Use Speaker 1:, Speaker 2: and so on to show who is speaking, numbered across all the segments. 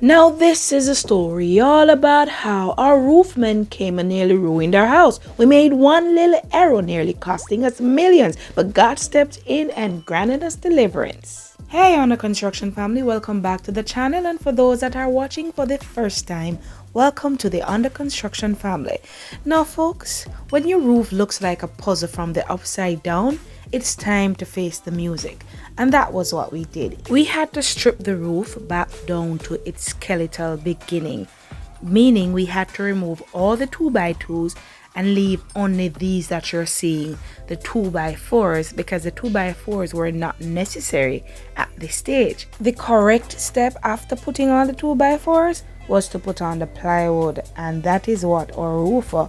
Speaker 1: Now this is a story all about how our roofman came and nearly ruined our house. We made one little error nearly costing us millions, but God stepped in and granted us deliverance. Hey Under Construction family, welcome back to the channel, and for those that are watching for the first time, welcome to the Under Construction family. Now folks, when your roof looks like a puzzle from the upside down, it's time to face the music. And that was what we did. We had to strip the roof back down to its skeletal beginning, meaning we had to remove all the 2x2s and leave only these that you're seeing, the 2x4s, because the 2x4s were not necessary at this stage. The correct step after putting on the 2x4s was to put on the plywood, and that is what our roofer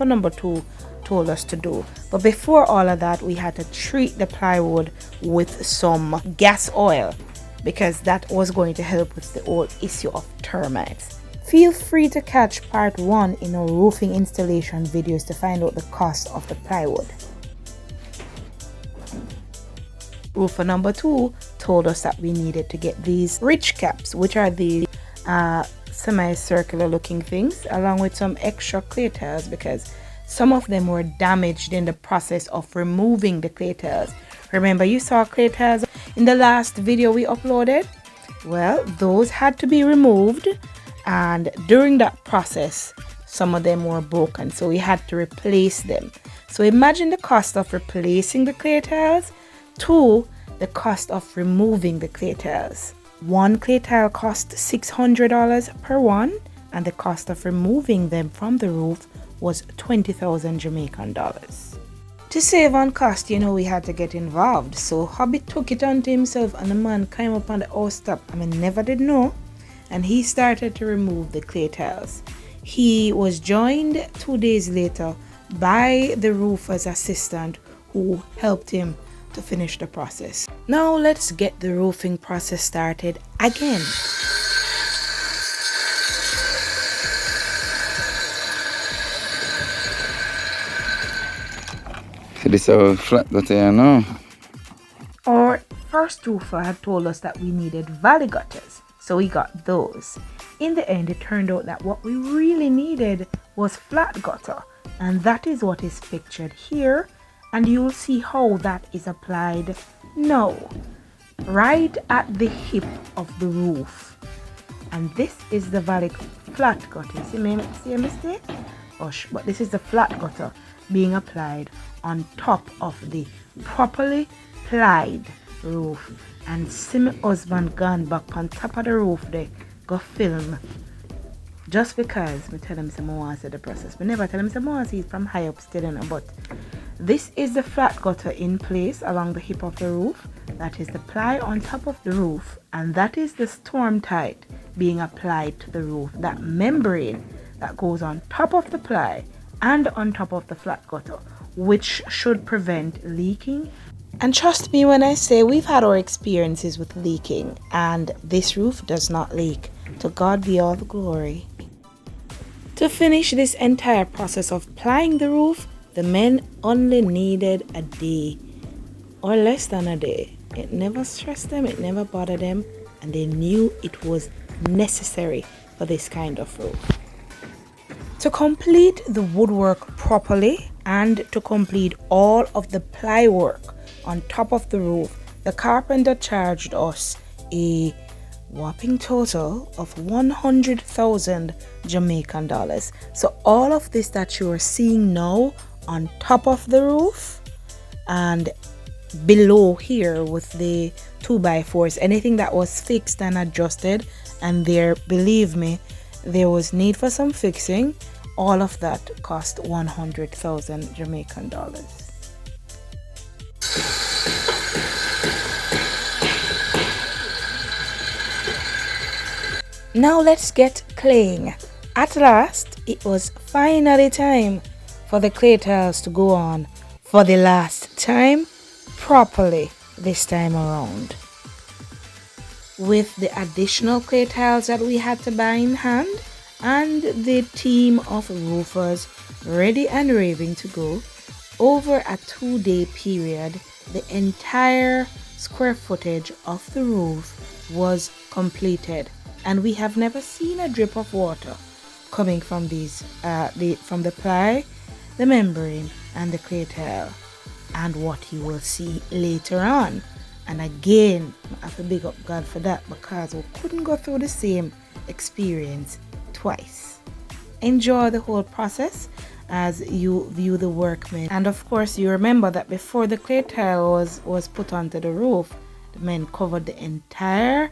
Speaker 1: number 2 told us to do. But before all of that, we had to treat the plywood with some gas oil because that was going to help with the whole issue of termites. Feel free to catch part 1 in our roofing installation videos to find out the cost of the plywood. Roofer number 2 told us that we needed to get these ridge caps, which are the semicircular looking things, along with some extra clay tiles because some of them were damaged in the process of removing the clay tiles. Remember, you saw clay tiles in the last video we uploaded? Well, those had to be removed, and during that process, some of them were broken, so we had to replace them. So imagine the cost of replacing the clay tiles to the cost of removing the clay tiles. One clay tile cost $600 per one, and the cost of removing them from the roof was 20,000 Jamaican dollars. To save on cost, we had to get involved. So Hobby took it onto himself, and the man came up on the house top. Never did know. And he started to remove the clay tiles. He was joined 2 days later by the roofer's assistant who helped him to finish the process. Now let's get the roofing process started again.
Speaker 2: This is flat gutter now.
Speaker 1: Our first roofer had told us that we needed valley gutters, so we got those. In the end, it turned out that what we really needed was flat gutter, and that is what is pictured here, and you'll see how that is applied now, right at the hip of the roof. And this is the flat gutter. See a mistake? But this is the flat gutter being applied on top of the properly plied roof. And see my husband gone back on top of the roof there, go film. Just because me tell him some more see the process. Me never tell him some more see from high up still, but this is the flat gutter in place along the hip of the roof. That is the ply on top of the roof, and that is the storm tight being applied to the roof. That membrane that goes on top of the ply and on top of the flat gutter, which should prevent leaking. And trust me when I say we've had our experiences with leaking, and this roof does not leak. To God be all the glory. To finish this entire process of plying the roof, the men only needed a day or less than a day. It never stressed them, it never bothered them, and they knew it was necessary for this kind of roof. To complete the woodwork properly and to complete all of the ply work on top of the roof, the carpenter charged us a whopping total of 100,000 Jamaican dollars. So all of this that you are seeing now on top of the roof and below here with the 2x4s, anything that was fixed and adjusted, and there, believe me, there was need for some fixing, all of that cost 100,000 Jamaican dollars. Now let's get claying. At last, it was finally time for the clay tiles to go on for the last time, properly this time around. With the additional clay tiles that we had to buy in hand, and the team of roofers ready and raving to go, over a 2-day period, the entire square footage of the roof was completed, and we have never seen a drip of water coming from these from the ply, the membrane, and the clay tile, and what you will see later on. And again, I have to big up God for that, because we couldn't go through the same experience twice. Enjoy the whole process as you view the workmen. And of course, you remember that before the clay tile was put onto the roof, the men covered the entire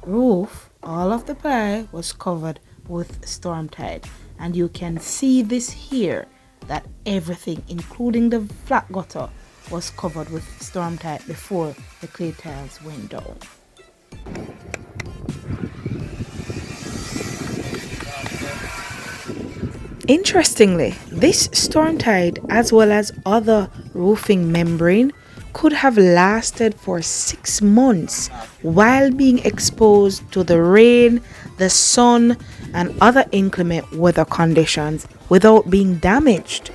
Speaker 1: roof. All of the ply was covered with storm tide, and you can see this here, that everything, including the flat gutter, was covered with storm tide before the clay tiles went down. Interestingly, this storm tide, as well as other roofing membrane, could have lasted for 6 months while being exposed to the rain, the sun, and other inclement weather conditions without being damaged.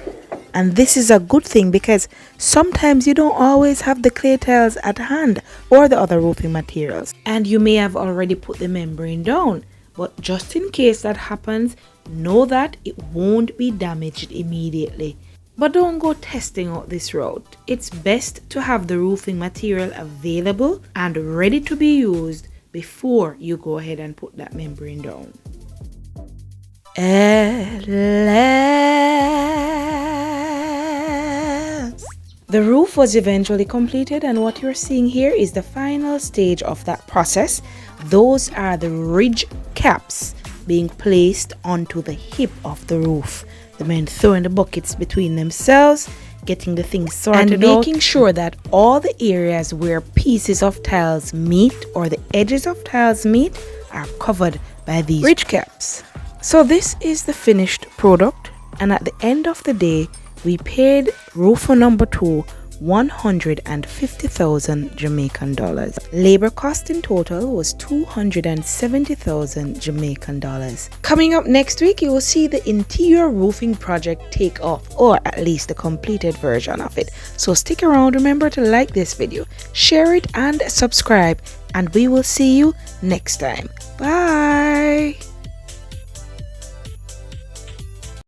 Speaker 1: And this is a good thing, because sometimes you don't always have the clay tiles at hand or the other roofing materials, and you may have already put the membrane down. But just in case that happens, know that it won't be damaged immediately. But don't go testing out this route. It's best to have the roofing material available and ready to be used before you go ahead and put that membrane down. At last, the roof was eventually completed, and what you're seeing here is the final stage of that process. Those are the ridge caps being placed onto the hip of the roof. The men throwing the buckets between themselves, getting the things sorted and making sure that all the areas where pieces of tiles meet or the edges of tiles meet are covered by these ridge caps. So this is the finished product, and at the end of the day, we paid roofer number 2 150,000 Jamaican dollars. Labor cost in total was 270,000 Jamaican dollars. Coming up next week, you will see the interior roofing project take off, or at least the completed version of it. So stick around. Remember to like this video, share it, and subscribe, and we will see you next time. Bye.